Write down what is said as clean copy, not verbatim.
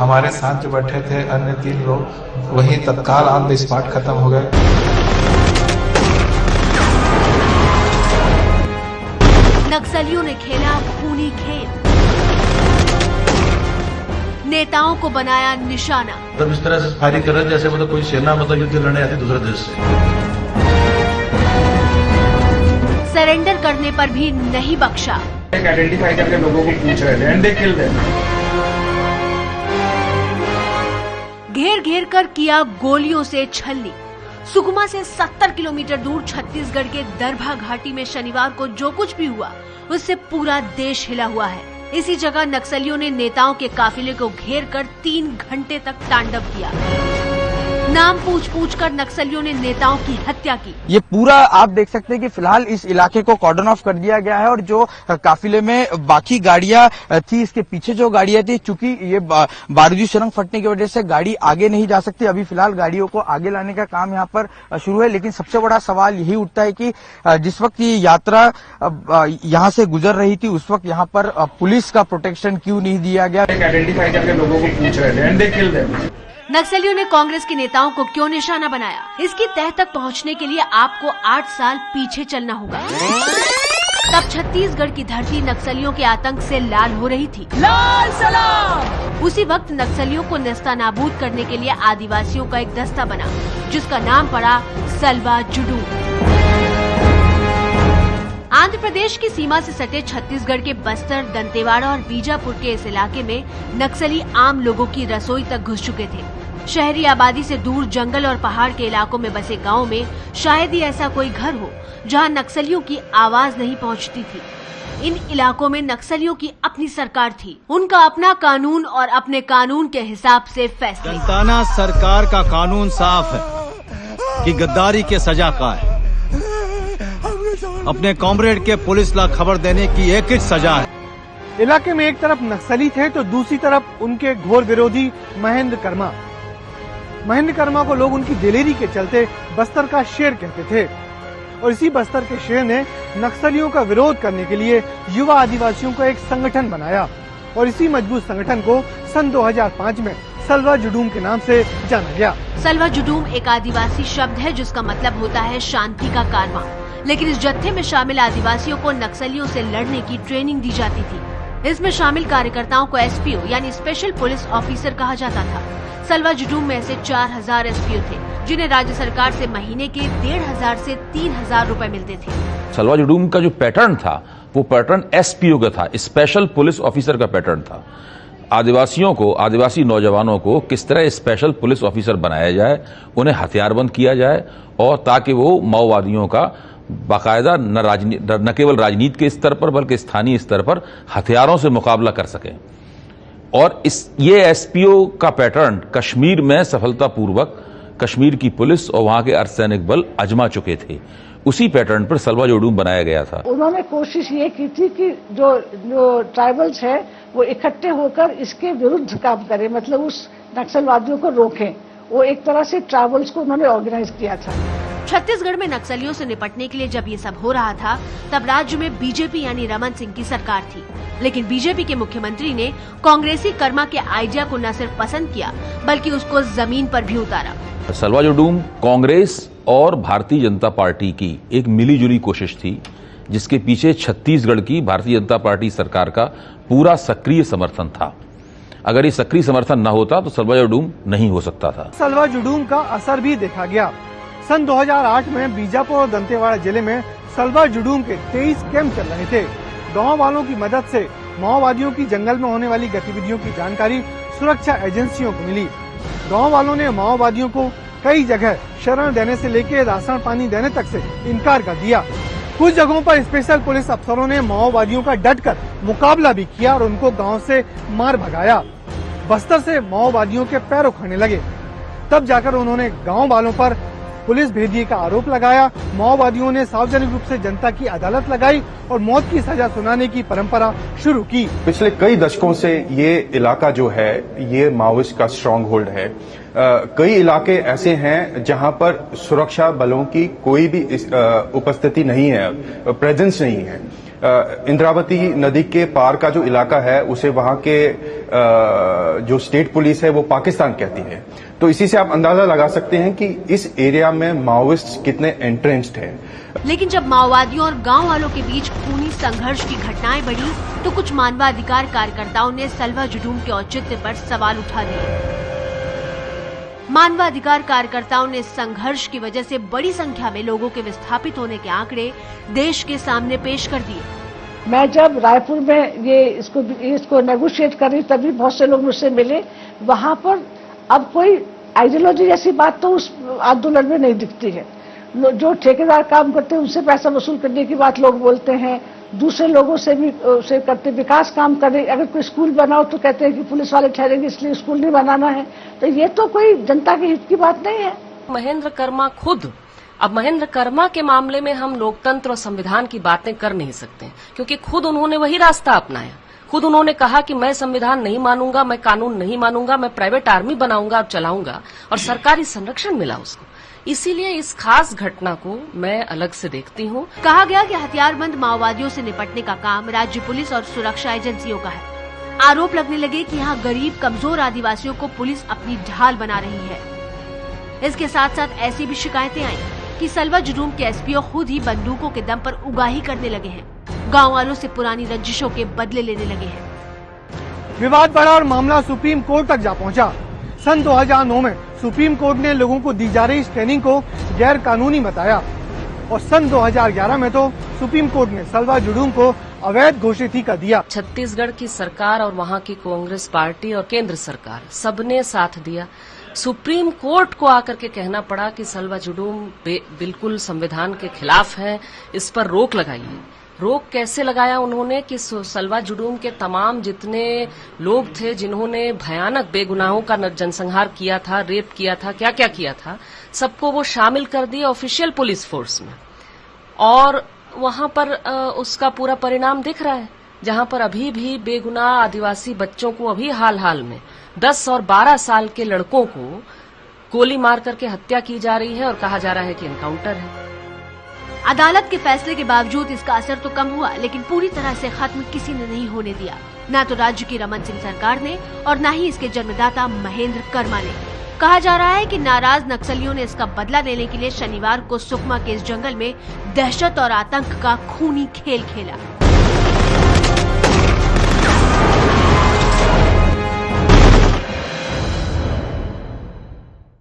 हमारे साथ जो बैठे थे अन्य 3 लोग वहीं तत्काल ऑन द स्पॉट खत्म हो गए। नक्सलियों ने खेला खूनी खेल, नेताओं को बनाया निशाना। तब इस तरह से फायरिंग कर रहे हैं जैसे कोई सेना युद्ध लड़ने आती दूसरे देश से। सरेंडर करने पर भी नहीं बख्शा। एक आइडेंटिफाई करके लोगों को पूछ रहे थे एंड दे किल्ड देम। घेर घेर कर किया गोलियों से छलनी। सुकमा से 70 किलोमीटर दूर छत्तीसगढ़ के दरभा घाटी में शनिवार को जो कुछ भी हुआ उससे पूरा देश हिला हुआ है। इसी जगह नक्सलियों ने नेताओं के काफिले को घेर कर 3 घंटे तक तांडव किया। नाम पूछ कर नक्सलियों ने नेताओं की हत्या की। ये पूरा आप देख सकते हैं कि फिलहाल इस इलाके को कॉर्डन ऑफ कर दिया गया है और जो काफिले में बाकी गाड़ियां थी, इसके पीछे जो गाड़ियां थी, चूंकि ये बारूदी सुरंग फटने की वजह से गाड़ी आगे नहीं जा सकती। अभी फिलहाल गाड़ियों को आगे लाने का काम यहाँ पर शुरू है, लेकिन सबसे बड़ा सवाल यही उठता है कि जिस वक्त ये यात्रा यहाँ से गुजर रही थी उस वक्त यहाँ पर पुलिस का प्रोटेक्शन क्यों नहीं दिया गया। एक आइडेंटिफाई करके लोगों को पूछ रहे थे एंड दे किल्ड देम। नक्सलियों ने कांग्रेस के नेताओं को क्यों निशाना बनाया, इसकी तह तक पहुंचने के लिए आपको 8 साल पीछे चलना होगा। तब छत्तीसगढ़ की धरती नक्सलियों के आतंक से लाल हो रही थी। लाल सलाम। उसी वक्त नक्सलियों को नेस्तनाबूद करने के लिए आदिवासियों का एक दस्ता बना जिसका नाम पड़ा सलवा जुडूम। आंध्र प्रदेश की सीमा से सटे छत्तीसगढ़ के बस्तर, दंतेवाड़ा और बीजापुर के इस इलाके में नक्सली आम लोगों की रसोई तक घुस चुके थे। शहरी आबादी से दूर जंगल और पहाड़ के इलाकों में बसे गांवों में शायद ही ऐसा कोई घर हो जहां नक्सलियों की आवाज नहीं पहुंचती थी। इन इलाकों में नक्सलियों की अपनी सरकार थी, उनका अपना कानून और अपने कानून के हिसाब से फैसले। दंताना सरकार का कानून साफ है कि गद्दारी के सजा का है। अपने कॉमरेड के पुलिस ला खबर देने की एक ही सजा है। इलाके में एक तरफ नक्सली थे तो दूसरी तरफ उनके घोर विरोधी महेंद्र कर्मा को लोग उनकी दिलेरी के चलते बस्तर का शेर कहते थे और इसी बस्तर के शेर ने नक्सलियों का विरोध करने के लिए युवा आदिवासियों का एक संगठन बनाया और इसी मजबूत संगठन को सन 2005 में सलवा जुडूम के नाम से जाना गया। सलवा जुडूम एक आदिवासी शब्द है जिसका मतलब होता है शांति का कारवां। लेकिन इस जत्थे में शामिल आदिवासियों को नक्सलियों से लड़ने की ट्रेनिंग दी जाती थी। इसमें शामिल कार्यकर्ताओं को एसपीओ यानी स्पेशल पुलिस ऑफिसर कहा जाता था। सलवा जुडूम में ऐसे 4000 एसपीओ थे जिन्हें राज्य सरकार से महीने के 1500 से 3000 रुपए मिलते थे। सलवा जुडूम का जो पैटर्न था वो पैटर्न एसपीओ का था, स्पेशल पुलिस ऑफिसर का पैटर्न था। आदिवासियों को, आदिवासी नौजवानों को किस तरह स्पेशल पुलिस ऑफिसर बनाया जाए, उन्हें हथियारबंद किया जाए और ताकि वो माओवादियों का बाकायदा न केवल राजनीति के स्तर पर बल्कि स्थानीय स्तर पर हथियारों से मुकाबला कर सकें। और ये एसपीओ का पैटर्न कश्मीर में सफलतापूर्वक कश्मीर की पुलिस और वहां के अर्धसैनिक बल आजमा चुके थे। उसी पैटर्न पर सलवा जुडूम बनाया गया था। उन्होंने कोशिश ये की थी कि जो ट्राइबल्स है वो इकट्ठे होकर इसके विरुद्ध काम करें, मतलब उस नक्सलवादियों को रोकें। वो एक तरह से ट्राइबल्स को उन्होंने ऑर्गेनाइज किया था। छत्तीसगढ़ में नक्सलियों से निपटने के लिए जब ये सब हो रहा था तब राज्य में बीजेपी यानी रमन सिंह की सरकार थी। लेकिन बीजेपी के मुख्यमंत्री ने कांग्रेसी कर्मा के आइडिया को न सिर्फ पसंद किया बल्कि उसको जमीन पर भी उतारा। सलवा जुडूम कांग्रेस और भारतीय जनता पार्टी की एक मिलीजुली कोशिश थी जिसके पीछे छत्तीसगढ़ की भारतीय जनता पार्टी सरकार का पूरा सक्रिय समर्थन था। अगर ये सक्रिय समर्थन न होता तो सलवा जुडूम नहीं हो सकता था। सलवा जुडूम का असर भी देखा गया। सन 2008 में बीजापुर और दंतेवाड़ा जिले में सलवा जुडूम के 23 कैंप चल रहे थे। गांव वालों की मदद से माओवादियों की जंगल में होने वाली गतिविधियों की जानकारी सुरक्षा एजेंसियों को मिली। गांव वालों ने माओवादियों को कई जगह शरण देने से लेकर राशन पानी देने तक से इनकार कर दिया। कुछ जगहों पर स्पेशल पुलिस अफसरों ने माओवादियों का डटकर मुकाबला भी किया और उनको गांव से मार भगाया। बस्तर से माओवादियों के पैर उखड़ने लगे। तब जाकर उन्होंने गांव वालों पर पुलिस भेदिए का आरोप लगाया। माओवादियों ने सार्वजनिक रूप से जनता की अदालत लगाई और मौत की सजा सुनाने की परंपरा शुरू की। पिछले कई दशकों से ये इलाका जो है ये माओइस्ट का स्ट्रांग होल्ड है। कई इलाके ऐसे हैं जहां पर सुरक्षा बलों की कोई भी उपस्थिति नहीं है, प्रेजेंस नहीं है। इंद्रावती नदी के पार का जो इलाका है उसे वहां के जो स्टेट पुलिस है वो पाकिस्तान कहती है। तो इसी से आप अंदाजा लगा सकते हैं कि इस एरिया में माओइस्ट कितने एंट्रेंस्ड हैं। लेकिन जब माओवादियों और गांव वालों के बीच खूनी संघर्ष की घटनाएं बढ़ी तो कुछ मानवाधिकार कार्यकर्ताओं ने सलवा जुडूम के औचित्य पर सवाल उठा दिए। मानवाधिकार कार्यकर्ताओं ने संघर्ष की वजह से बड़ी संख्या में लोगों के विस्थापित होने के आंकड़े देश के सामने पेश कर दिए। मैं जब रायपुर में ये इसको नेगोशिएट कर रही तभी बहुत से लोग मुझसे मिले। वहां पर अब कोई आइडियोलॉजी जैसी बात तो उस आंदोलन में नहीं दिखती है। जो ठेकेदार काम करते हैं उनसे पैसा वसूल करने की बात लोग बोलते हैं, दूसरे लोगों से भी से करते, विकास काम करें, अगर कोई स्कूल बनाओ तो कहते हैं कि पुलिस वाले ठहरेंगे इसलिए स्कूल नहीं बनाना है। तो ये तो कोई जनता के हित की बात नहीं है। महेंद्र कर्मा खुद, अब महेंद्र कर्मा के मामले में हम लोकतंत्र और संविधान की बातें कर नहीं सकते क्योंकि खुद उन्होंने वही रास्ता अपनाया। खुद उन्होंने कहा कि मैं संविधान नहीं मानूंगा, मैं कानून नहीं मानूंगा, मैं प्राइवेट आर्मी बनाऊंगा और चलाऊंगा, और सरकारी संरक्षण मिला उसको। इसीलिए इस खास घटना को मैं अलग से देखती हूँ। कहा गया कि हथियारबंद माओवादियों से निपटने का काम राज्य पुलिस और सुरक्षा एजेंसियों का है। आरोप लगने लगे कि यहाँ गरीब कमजोर आदिवासियों को पुलिस अपनी ढाल बना रही है। इसके साथ साथ ऐसी भी शिकायतें आई कि सलवा जुडूम के एसपीओ खुद ही बंदूकों के दम पर उगाही करने लगे हैं, गाँव वालों से पुरानी रंजिशों के बदले लेने लगे हैं। विवाद बढ़ा और मामला सुप्रीम कोर्ट तक जा पहुंचा। सन 2009 में सुप्रीम कोर्ट ने लोगों को दी जा रही इस ट्रेनिंग को गैर कानूनी बताया और सन 2011 में तो सुप्रीम कोर्ट ने सलवा जुडूम को अवैध घोषित ही कर दिया। छत्तीसगढ़ की सरकार और वहाँ की कांग्रेस पार्टी और केंद्र सरकार सबने साथ दिया। सुप्रीम कोर्ट को आकर के कहना पड़ा कि सलवा जुडूम बिल्कुल संविधान के खिलाफ है, इस पर रोक लगाइए। रोक कैसे लगाया उन्होंने कि सलवा जुडूम के तमाम जितने लोग थे जिन्होंने भयानक बेगुनाहों का जनसंहार किया था, रेप किया था, क्या क्या किया था, सबको वो शामिल कर दिए ऑफिशियल पुलिस फोर्स में। और वहां पर उसका पूरा परिणाम दिख रहा है, जहां पर अभी भी बेगुनाह आदिवासी बच्चों को अभी हाल हाल में 10 और 12 साल के लड़कों को गोली मार करके हत्या की जा रही है और कहा जा रहा है कि एनकाउंटर है। अदालत के फैसले के बावजूद इसका असर तो कम हुआ, लेकिन पूरी तरह से खत्म किसी ने नहीं होने दिया, न तो राज्य की रमन सिंह सरकार ने और न ही इसके जन्मदाता महेंद्र कर्मा ने। कहा जा रहा है कि नाराज नक्सलियों ने इसका बदला लेने के लिए शनिवार को सुकमा के इस जंगल में दहशत और आतंक का खूनी खेल खेला।